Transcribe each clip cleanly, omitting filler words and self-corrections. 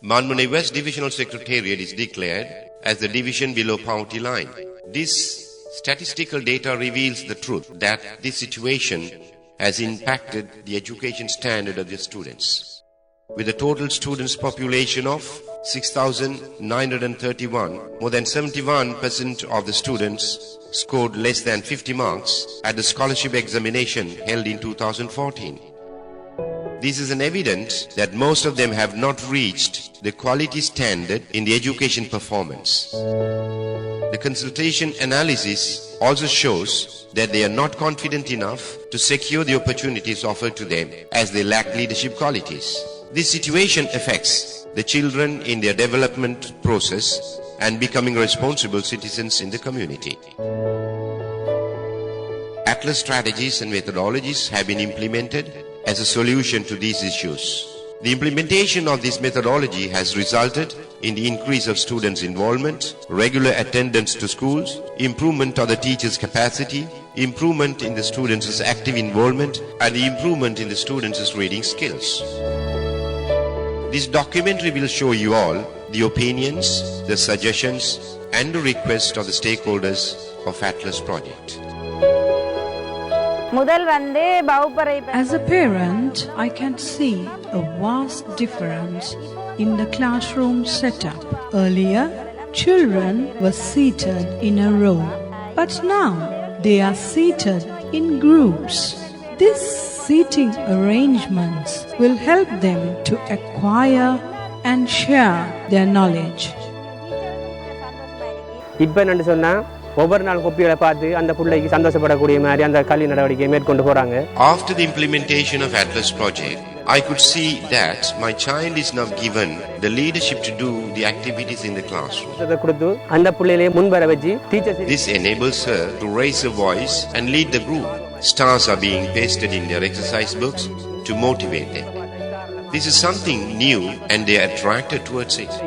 Manmunai West Divisional Secretariat is declared as the division below poverty line. This statistical data reveals the truth that this situation has impacted the education standard of the students. With a total students population of 6,931, more than 71% of the students scored less than 50 marks at the scholarship examination held in 2014. This is an evidence that most of them have not reached the quality standard in the education performance. The consultation analysis also shows that they are not confident enough to secure the opportunities offered to them as they lack leadership qualities. This situation affects the children in their development process and becoming responsible citizens in the community. Atlas strategies and methodologies have been implemented as a solution to these issues. The implementation of this methodology has resulted in the increase of students' involvement, regular attendance to schools, improvement of the teachers' capacity, improvement in the students' active involvement, and the improvement in the students' reading skills. This documentary will show you all the opinions, the suggestions, and the requests of the stakeholders of Atlas project. As a parent, I can see a vast difference in the classroom setup. Earlier, children were seated in a row, but now they are seated in groups. These seating arrangements will help them to acquire and share their knowledge. After the implementation of Atlas project, I could see that my child is now given the leadership to do the activities in the classroom. This enables her to raise her voice and lead the group. Stars are being pasted in their exercise books to motivate them. This is something new and they are attracted towards it. I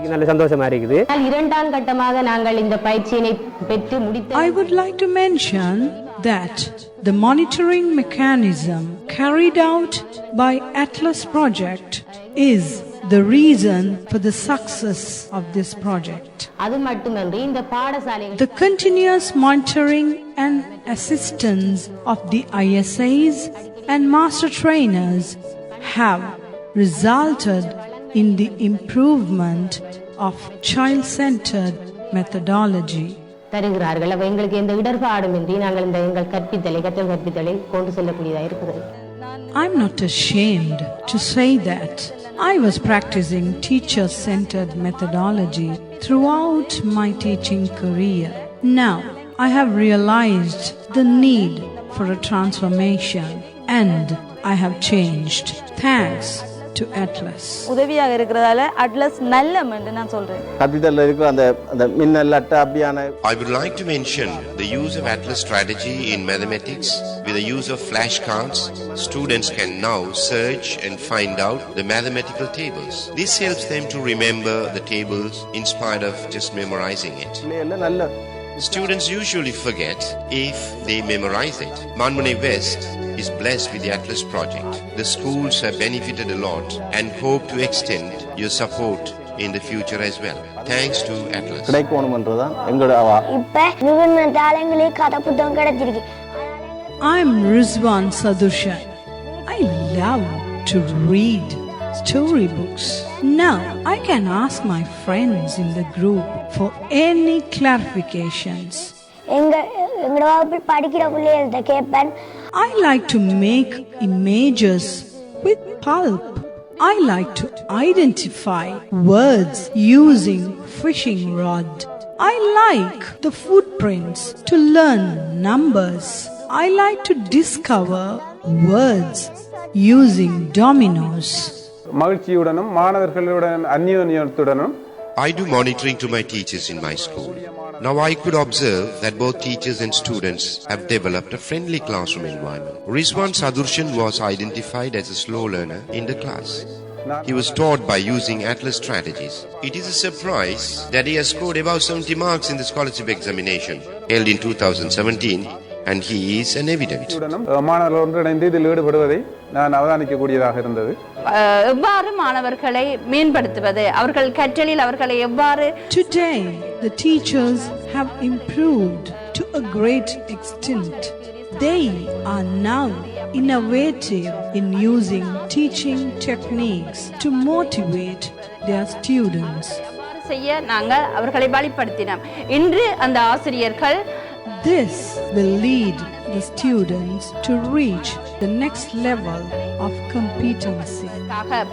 would like to mention that the monitoring mechanism carried out by Atlas project is the reason for the success of this project. The continuous monitoring and assistance of the ISAs and master trainers have resulted in the improvement of child-centered methodology. I'm not ashamed to say that I was practicing teacher-centered methodology throughout my teaching career. Now, I have realized the need for a transformation and I have changed. Thanks to Atlas. I would like to mention the use of Atlas strategy in mathematics. With the use of flashcards, students can now search and find out the mathematical tables. This helps them to remember the tables in spite of just memorizing it. Students usually forget if they memorize it. Manmunai West is blessed with the Atlas project. The schools have benefited a lot and hope to extend your support in the future as well. Thanks to Atlas. I'm Rizwan Sadurshan. I love to read storybooks. Now I can ask my friends in the group for any clarifications. I like to make images with pulp. I like to identify words using fishing rod. I like the footprints to learn numbers. I like to discover words using dominoes. I do monitoring to my teachers in my school. Now I could observe that both teachers and students have developed a friendly classroom environment. Rizwan Sadurshan was identified as a slow learner in the class. He was taught by using Atlas strategies. It is a surprise that he has scored above 70 marks in the scholarship examination held in 2017 and he is an evident. மாணவர்கள் ஒன்றிணைந்து இதில் ஈடுபடுவதை நான் அவதானிக்கக்கூடியதாக இருந்தது. எவ்வாறு மாணவர்களை மேம்படுத்துவது, அவர்கள் கற்றலில் அவர்களை எவ்வாறு. Today the teachers have improved to a great extent. They are now innovative in using teaching techniques to motivate their students. செய்ய நாங்கள் அவர்களை வழிப்படுத்தினோம். இன்று அந்த ஆசிரியர்கள் This will lead the students to reach the next level of competency.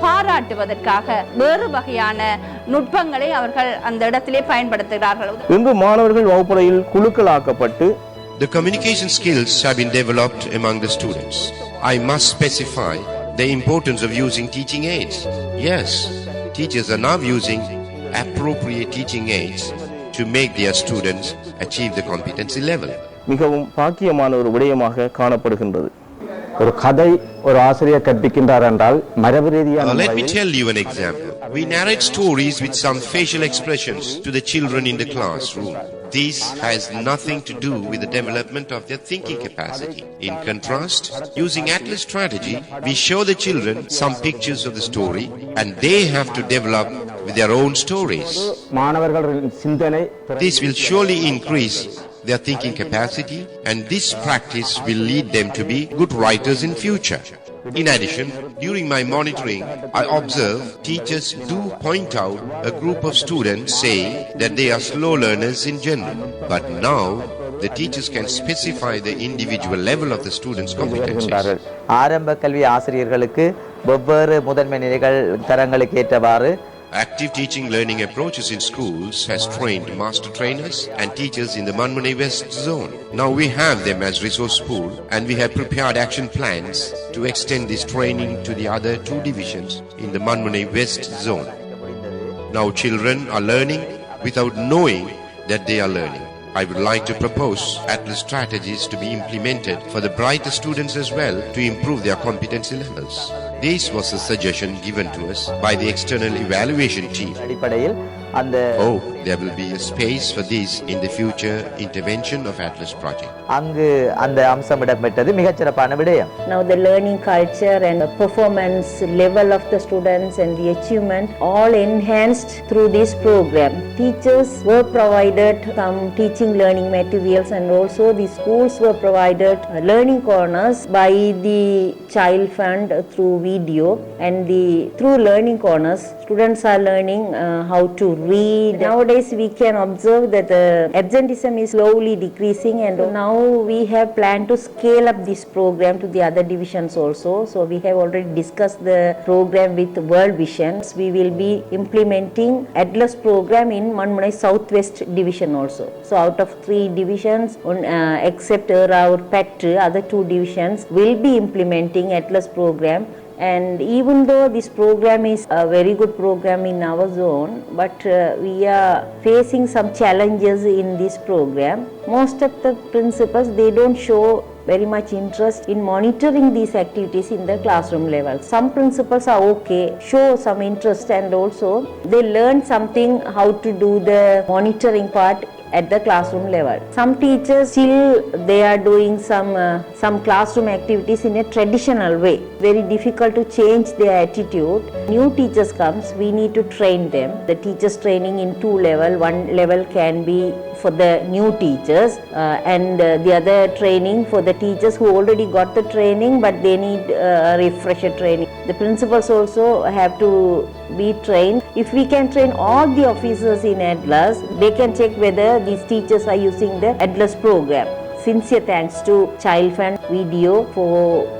பாராட்டுவதற்காக வேறு வகையான நுட்பங்களை அவர்கள் அந்த இடத்திலே பயன்படுத்துகிறார்கள். இன்று மாணவர்கள் வகுப்பறையில் குழுக்களாக்கப்பட்டு The communication skills have been developed among the students. I must specify the importance of using teaching aids. Yes, teachers are now using appropriate teaching aids to make their students achieve the competency level. மிகவும் பாக்கியமான ஒரு விடயமாக காணப்படுகின்றது. ஒரு கதை ஒரு ஆசிரியர் கற்பிக்கின்றார் என்றால் மரபு ரீதியான Let me tell you an example. We narrate stories with some facial expressions to the children in the classroom. This has nothing to do with the development of their thinking capacity. In contrast, using Atlas strategy, we show the children some pictures of the story and they have to develop with their own stories. மாணவர்களின் சிந்தனை This will surely increase their thinking capacity and this practice will lead them to be good writers in future. In addition, during my monitoring, I observe teachers do point out a group of students saying that they are slow learners in general. But now, the teachers can specify the individual level of the students' competencies. ஆரம்ப கல்வி ஆசிரியர்களுக்கு வெவ்வேறு முதன்மை நிலைகள் தரங்களுக்கு ஏற்றவாறு Active teaching learning approaches in schools has trained master trainers and teachers in the Manmune West zone. Now we have them as resource pool and we have prepared action plans to extend this training to the other two divisions in the Manmune West zone. Now children are learning without knowing that they are learning. I would like to propose Atlas strategies to be implemented for the brighter students as well to improve their competency levels. This was a suggestion given to us by the external evaluation team. Oh, there will be a space for this in the future intervention of Atlas project. Now the learning culture and the performance level of the students and the achievement all enhanced through this program. Teachers were provided some teaching learning materials and also the schools were provided learning corners by the child fund through video and through learning corners students are learning how to read. Nowadays we can observe that the absenteeism is slowly decreasing and now we have planned to scale up this program to the other divisions also. So we have already discussed the program with World Visions. We will be implementing Atlas program in Manmunai Southwest division also. So out of 3 divisions except Raur Petru, other 2 divisions will be implementing Atlas program. And even though this program is a very good program in our zone, but we are facing some challenges in this program. Most of the principals, they don't show very much interest in monitoring these activities in the classroom level. Some principals are okay, show some interest and also they learn something how to do the monitoring part at the classroom level. Some teachers still they are doing some classroom activities in a traditional way. Very difficult to change their attitude. New teachers comes, we need to train them. The teachers training in 2 level. One level can be for the new teachers and the other training for the teachers who already got the training but they need refresher training. The principals also have to be trained. If we can train all the officers in Atlas, they can check whether these teachers are using the Atlas program. Sincere thanks to Child Fund Video for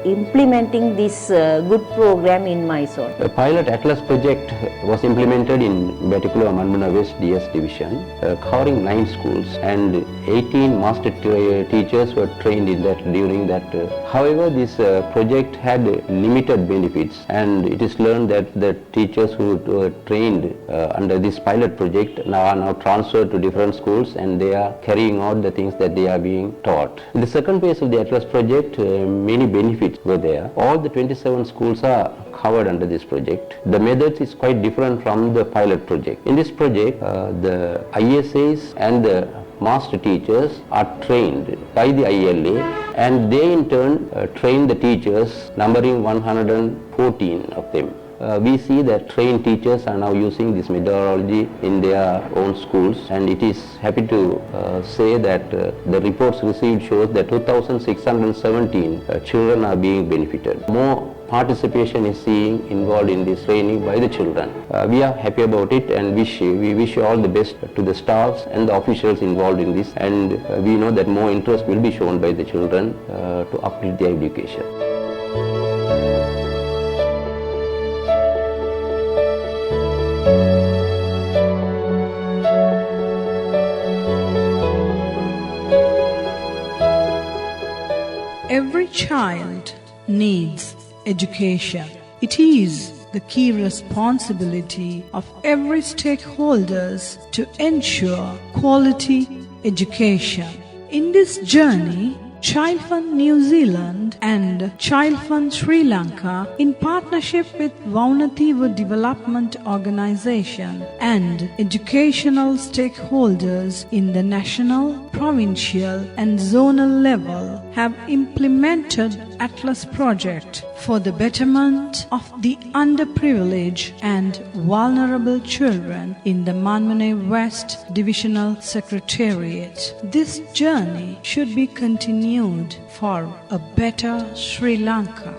implementing this good program in my zone. The pilot Atlas project was implemented in particular Manmuna West DS division, covering 9 schools and 18 master teachers were trained in that during that. However, this project had limited benefits and it is learned that the teachers who were trained under this pilot project are now transferred to different schools and they are carrying out the things that they are being taught. In the second phase of the Atlas project, many benefits were there. All the 27 schools are covered under this project. The methods is quite different from the pilot project. In this project, the ISAs and the master teachers are trained by the ILA, and they in turn train the teachers, numbering 114 of them. We see that trained teachers are now using this methodology in their own schools, and it is happy to say that the reports received shows that 2,617 children are being benefited. More participation is being involved in this training by the children. We are happy about it, and we wish all the best to the staffs and the officials involved in this, and we know that more interest will be shown by the children to uplift their education. Every child needs education. It is the key responsibility of every stakeholders to ensure quality education. In this journey, Child Fund New Zealand and Child Fund Sri Lanka, in partnership with Vaunathivu Development Organization and educational stakeholders in the national, provincial and zonal level, have implemented Atlas project for the betterment of the underprivileged and vulnerable children in the Manmune West Divisional Secretariat. This journey should be continued for a better Sri Lanka.